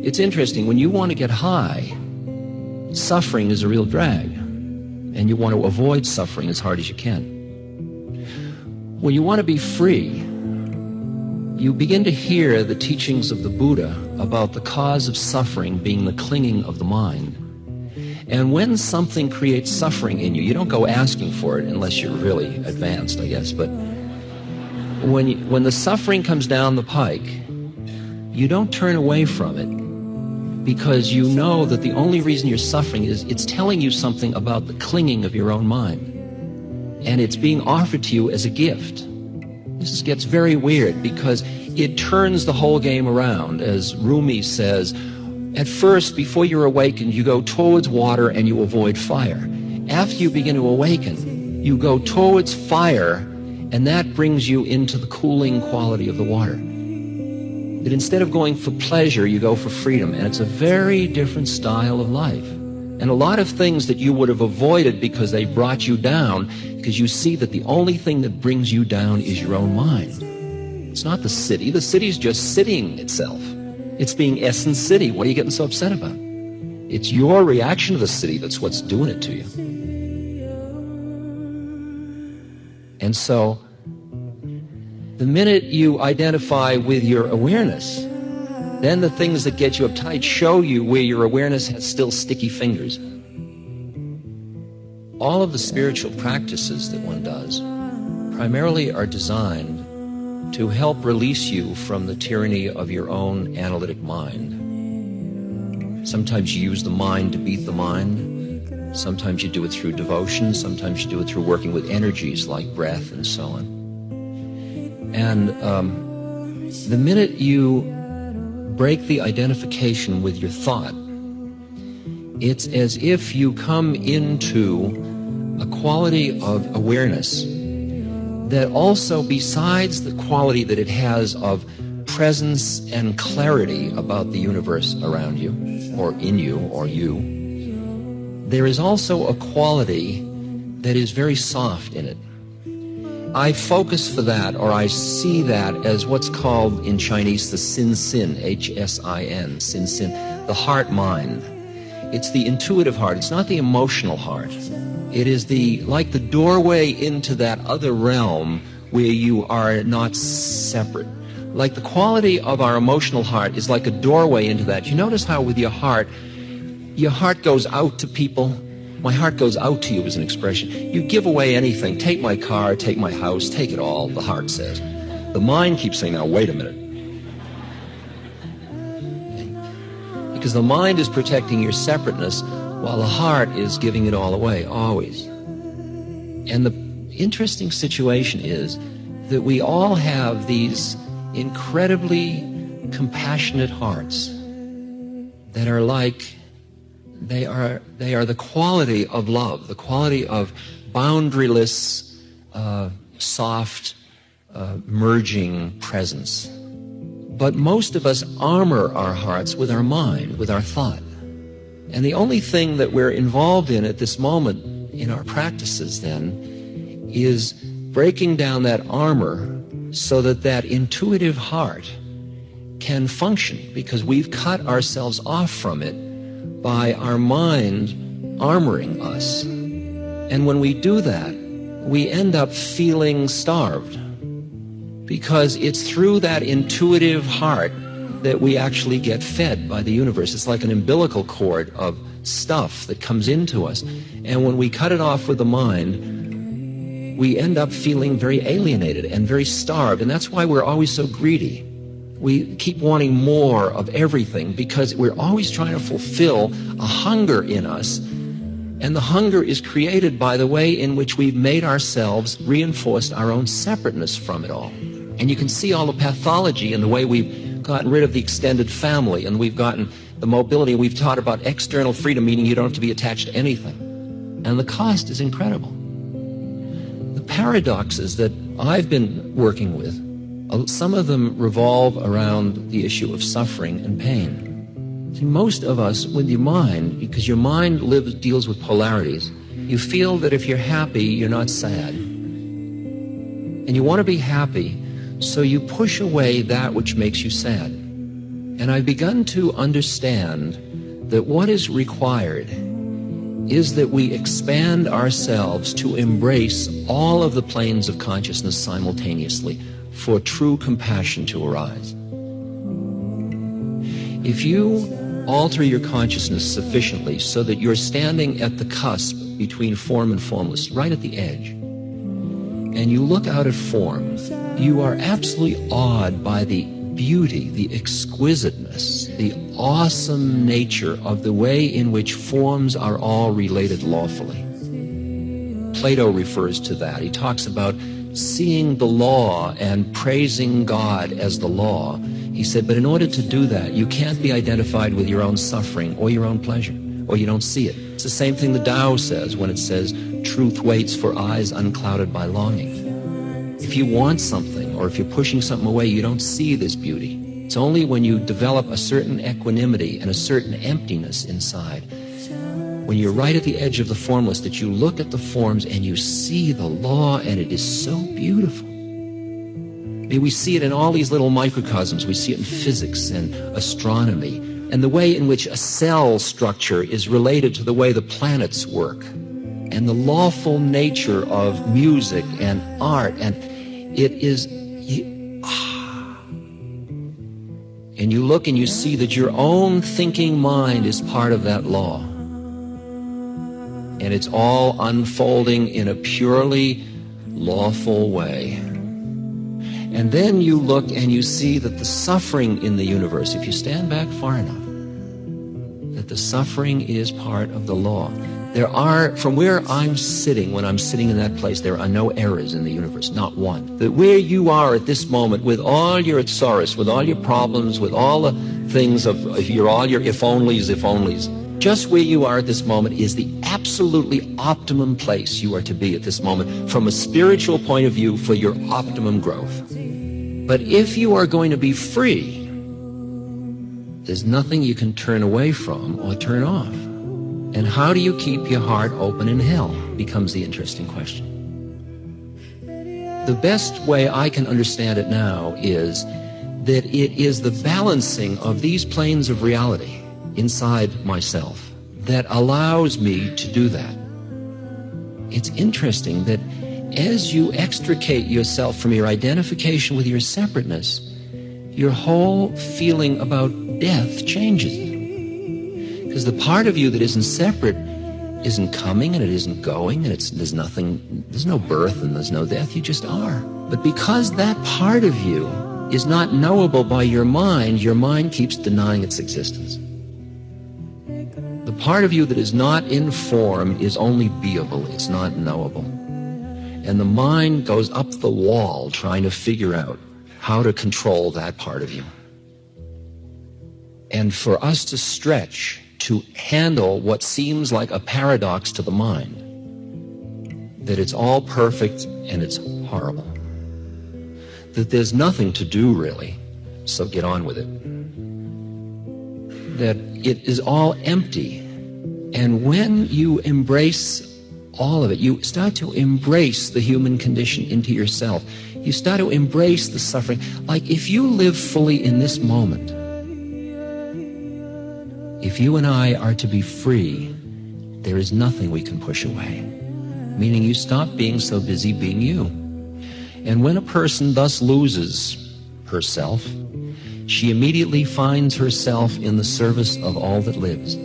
It's interesting, when you want to get high, suffering is a real drag, and you want to avoid suffering as hard as you can. When you want to be free, you begin to hear the teachings of the Buddha about the cause of suffering being the clinging of the mind. And when something creates suffering in you, you don't go asking for it unless you're really advanced, I guess, but when the suffering comes down the pike, you don't turn away from it, because you know that the only reason you're suffering is it's telling you something about the clinging of your own mind. And it's being offered to you as a gift. This gets very weird because it turns the whole game around. As Rumi says, at first, before you're awakened, you go towards water and you avoid fire. After you begin to awaken, you go towards fire, and that brings you into the cooling quality of the water. That instead of going for pleasure, you go for freedom. And it's a very different style of life. And a lot of things that you would have avoided because they brought you down, because you see that the only thing that brings you down is your own mind. It's not the city. The city's just sitting itself. It's being essence city. What are you getting so upset about? It's your reaction to the city that's what's doing it to you. And so, the minute you identify with your awareness, then the things that get you uptight show you where your awareness has still sticky fingers. All of the spiritual practices that one does primarily are designed to help release you from the tyranny of your own analytic mind. Sometimes you use the mind to beat the mind. Sometimes you do it through devotion. Sometimes you do it through working with energies like breath and so on. And the minute you break the identification with your thought, it's as if you come into a quality of awareness that also, besides the quality that it has of presence and clarity about the universe around you, or in you, or you, there is also a quality that is very soft in it. I focus for that, or I see that as what's called in Chinese the sin-sin, H-S-I-N, sin-sin, the heart-mind. It's the intuitive heart. It's not the emotional heart. It is like the doorway into that other realm where you are not separate. Like the quality of our emotional heart is like a doorway into that. You notice how with your heart goes out to people. My heart goes out to you is an expression. You give away anything. Take my car, take my house, take it all, the heart says. The mind keeps saying, now wait a minute. Because the mind is protecting your separateness while the heart is giving it all away, always. And the interesting situation is that we all have these incredibly compassionate hearts that are like, they are the quality of love, the quality of boundaryless, soft, merging presence. But most of us armor our hearts with our mind, with our thought. And the only thing that we're involved in at this moment in our practices then is breaking down that armor so that that intuitive heart can function, because we've cut ourselves off from it by our mind armoring us. And when we do that, we end up feeling starved, because it's through that intuitive heart that we actually get fed by the universe. It's like an umbilical cord of stuff that comes into us. And when we cut it off with the mind, we end up feeling very alienated and very starved. And that's why we're always so greedy. We keep wanting more of everything, because we're always trying to fulfill a hunger in us. And the hunger is created by the way in which we've made ourselves, reinforced our own separateness from it all. And you can see all the pathology in the way we've gotten rid of the extended family, and we've gotten the mobility. We've taught about external freedom, meaning you don't have to be attached to anything. And the cost is incredible. The paradoxes that I've been working with, some of them revolve around the issue of suffering and pain. See, most of us, with your mind, because your mind deals with polarities, you feel that if you're happy, you're not sad. And you want to be happy, so you push away that which makes you sad. And I've begun to understand that what is required is that we expand ourselves to embrace all of the planes of consciousness simultaneously for true compassion to arise. If you alter your consciousness sufficiently so that you're standing at the cusp between form and formless, right at the edge, and you look out at form, you are absolutely awed by the beauty, the exquisiteness, the awesome nature of the way in which forms are all related lawfully. Plato refers to that. He talks about seeing the law and praising God as the law. He said, but in order to do that, you can't be identified with your own suffering or your own pleasure, or you don't see it. It's the same thing the Tao says when it says, truth waits for eyes unclouded by longing. If you want something, or if you're pushing something away, you don't see this beauty. It's only when you develop a certain equanimity and a certain emptiness inside, when you're right at the edge of the formless, that you look at the forms and you see the law, and it is so beautiful. I mean, we see it in all these little microcosms. We see it in physics and astronomy, and the way in which a cell structure is related to the way the planets work, and the lawful nature of music and art, and it is... And you look and you see that your own thinking mind is part of that law. And it's all unfolding in a purely lawful way. And then you look and you see that the suffering in the universe, if you stand back far enough, that the suffering is part of the law. There are, from where I'm sitting, when I'm sitting in that place, there are no errors in the universe, not one. That where you are at this moment, with all your tsaris, with all your problems, with all the things of all your if-onlys, just where you are at this moment is the absolutely optimum place you are to be at this moment from a spiritual point of view for your optimum growth. But if you are going to be free, there's nothing you can turn away from or turn off. And how do you keep your heart open in hell becomes the interesting question. The best way I can understand it now is that it is the balancing of these planes of reality inside myself that allows me to do that. It's interesting that as you extricate yourself from your identification with your separateness, your whole feeling about death changes. Because the part of you that isn't separate isn't coming and it isn't going, and there's no birth and there's no death, you just are. But because that part of you is not knowable by your mind keeps denying its existence. The part of you that is not in form is only beable, it's not knowable. And the mind goes up the wall trying to figure out how to control that part of you. And for us to stretch to handle what seems like a paradox to the mind, that it's all perfect and it's horrible, that there's nothing to do really, so get on with it, that it is all empty. And when you embrace all of it, you start to embrace the human condition into yourself. You start to embrace the suffering. Like if you live fully in this moment, if you and I are to be free, there is nothing we can push away. Meaning you stop being so busy being you. And when a person thus loses herself, she immediately finds herself in the service of all that lives.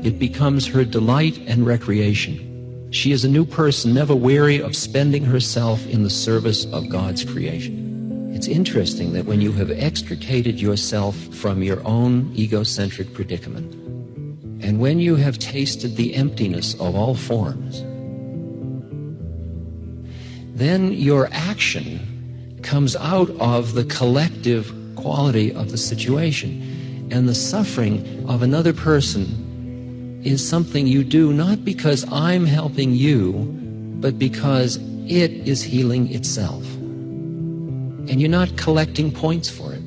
It becomes her delight and recreation. She is a new person, never weary of spending herself in the service of God's creation. It's interesting that when you have extricated yourself from your own egocentric predicament, and when you have tasted the emptiness of all forms, then your action comes out of the collective quality of the situation. And the suffering of another person is something you do not because I'm helping you, but because it is healing itself. And you're not collecting points for it.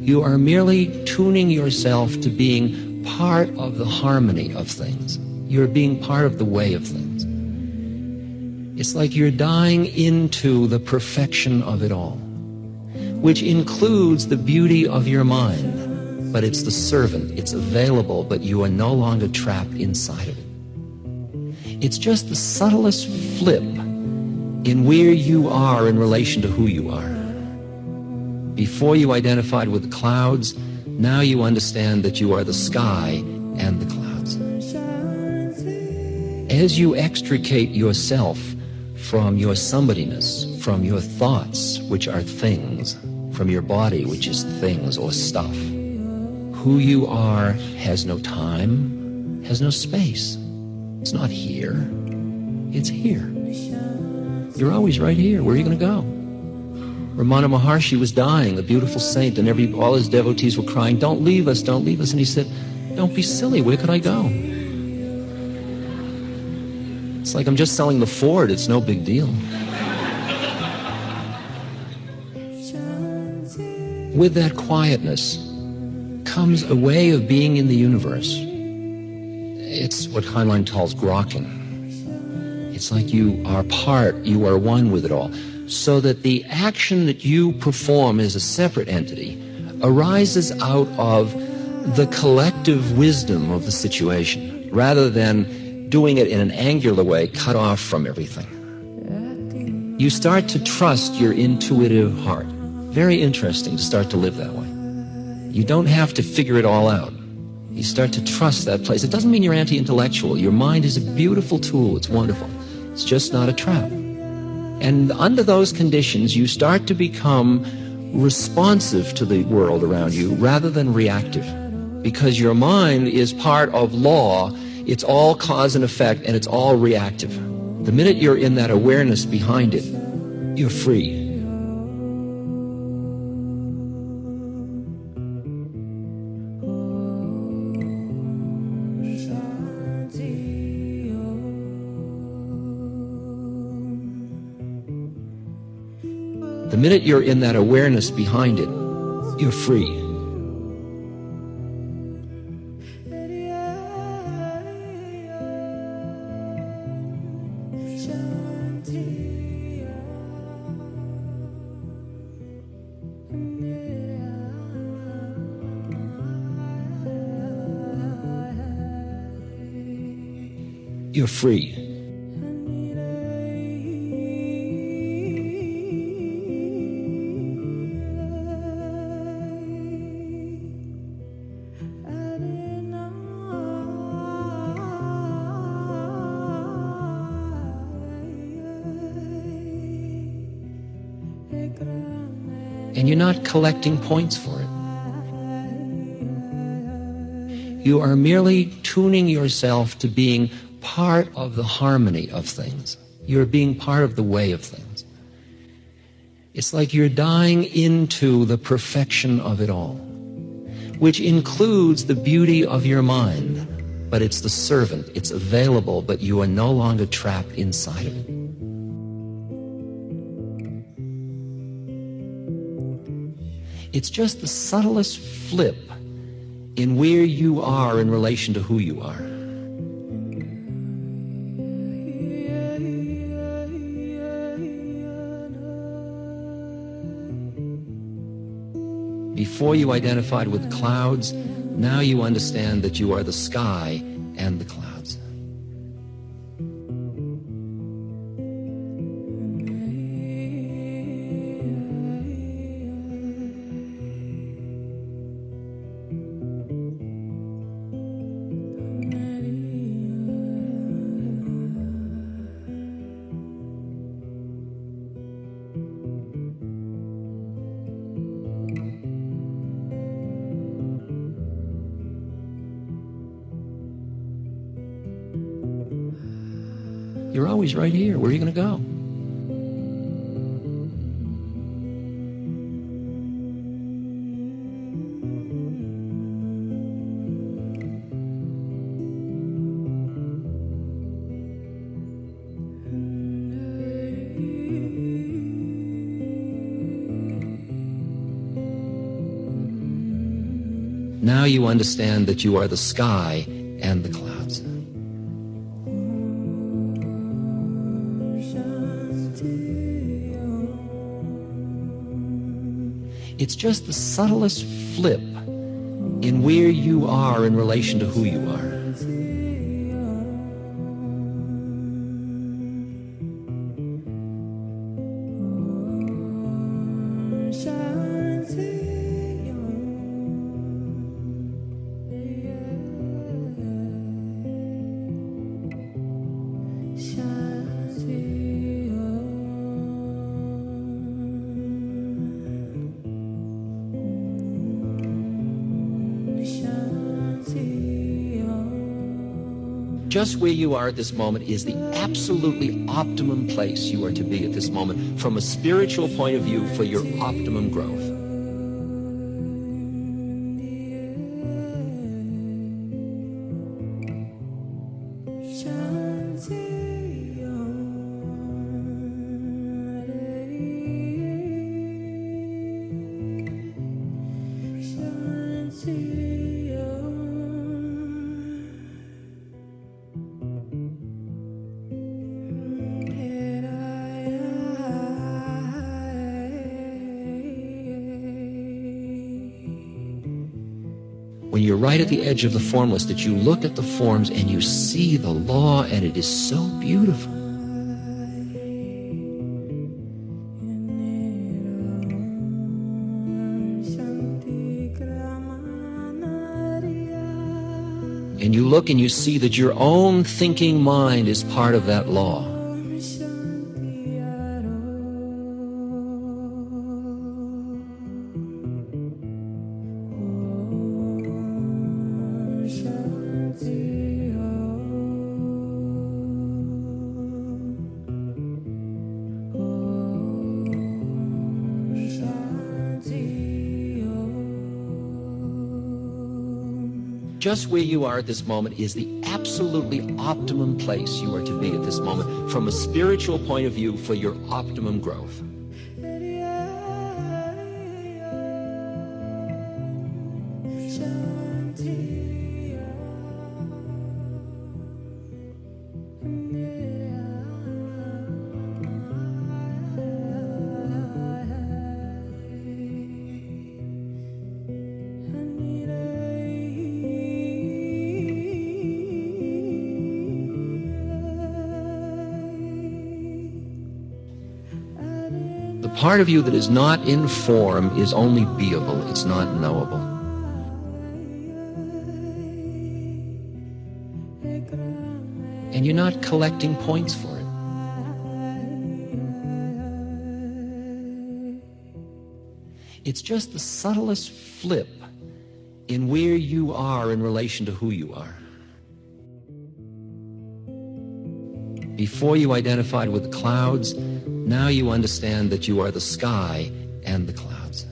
You are merely tuning yourself to being part of the harmony of things. You're being part of the way of things. It's like you're dying into the perfection of it all, which includes the beauty of your mind. but it's the servant. It's available, but you are no longer trapped inside of it. It's just the subtlest flip in where you are in relation to who you are. Before you identified with the clouds, now you understand that you are the sky and the clouds. As you extricate yourself from your somebodyness, from your thoughts, which are things, from your body, which is things or stuff, who you are has no time, has no space. It's not here. It's here. You're always right here. Where are you going to go? Ramana Maharshi was dying, a beautiful saint, and all his devotees were crying, "Don't leave us, don't leave us." And he said, "Don't be silly. Where could I go? It's like I'm just selling the Ford. It's no big deal." With that quietness comes a way of being in the universe. It's what Heinlein calls grokking. It's like you are part, you are one with it all. So that the action that you perform as a separate entity arises out of the collective wisdom of the situation, rather than doing it in an angular way, cut off from everything. You start to trust your intuitive heart. Very interesting to start to live that way. You don't have to figure it all out. You start to trust that place. It doesn't mean you're anti-intellectual. Your mind is a beautiful tool. It's wonderful. It's just not a trap. And under those conditions, you start to become responsive to the world around you rather than reactive. Because your mind is part of law. It's all cause and effect, and it's all reactive. The minute you're in that awareness behind it, you're free. The minute you're in that awareness behind it, you're free. You're free. And you're not collecting points for it. You are merely tuning yourself to being part of the harmony of things. You're being part of the way of things. It's like you're dying into the perfection of it all, which includes the beauty of your mind, but it's the servant. It's available, but you are no longer trapped inside of it. It's just the subtlest flip in where you are in relation to who you are. Before you identified with the clouds, now you understand that you are the sky and the clouds. You're always right here. Where are you going to go? Now you understand that you are the sky and the clouds. It's just the subtlest flip in where you are in relation to who you are. Just where you are at this moment is the absolutely optimum place you are to be at this moment from a spiritual point of view for your optimum growth. When you're right at the edge of the formless, that you look at the forms and you see the law, and it is so beautiful. And you look and you see that your own thinking mind is part of that law. Just where you are at this moment is the absolutely optimum place you are to be at this moment from a spiritual point of view for your optimum growth. The part of you that is not in form is only beable, it's not knowable. And you're not collecting points for it. It's just the subtlest flip in where you are in relation to who you are. Before you identified with the clouds, now you understand that you are the sky and the clouds.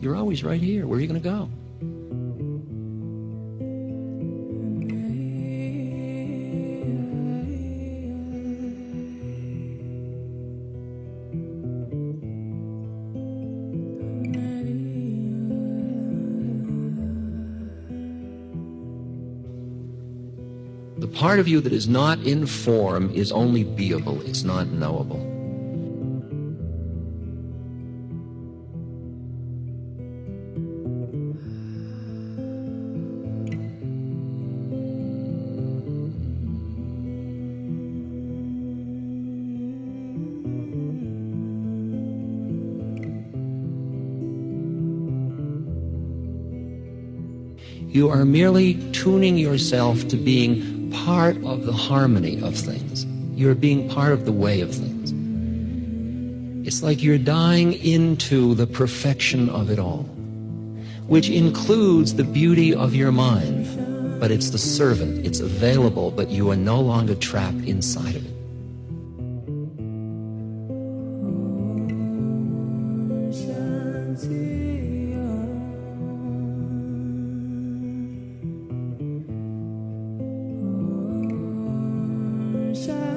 You're always right here. Where are you going to go? The part of you that is not in form is only beable, it's not knowable. You are merely tuning yourself to being part of the harmony of things. You're being part of the way of things. It's like you're dying into the perfection of it all, which includes the beauty of your mind. But it's the servant, it's available, but you are no longer trapped inside of it. shine.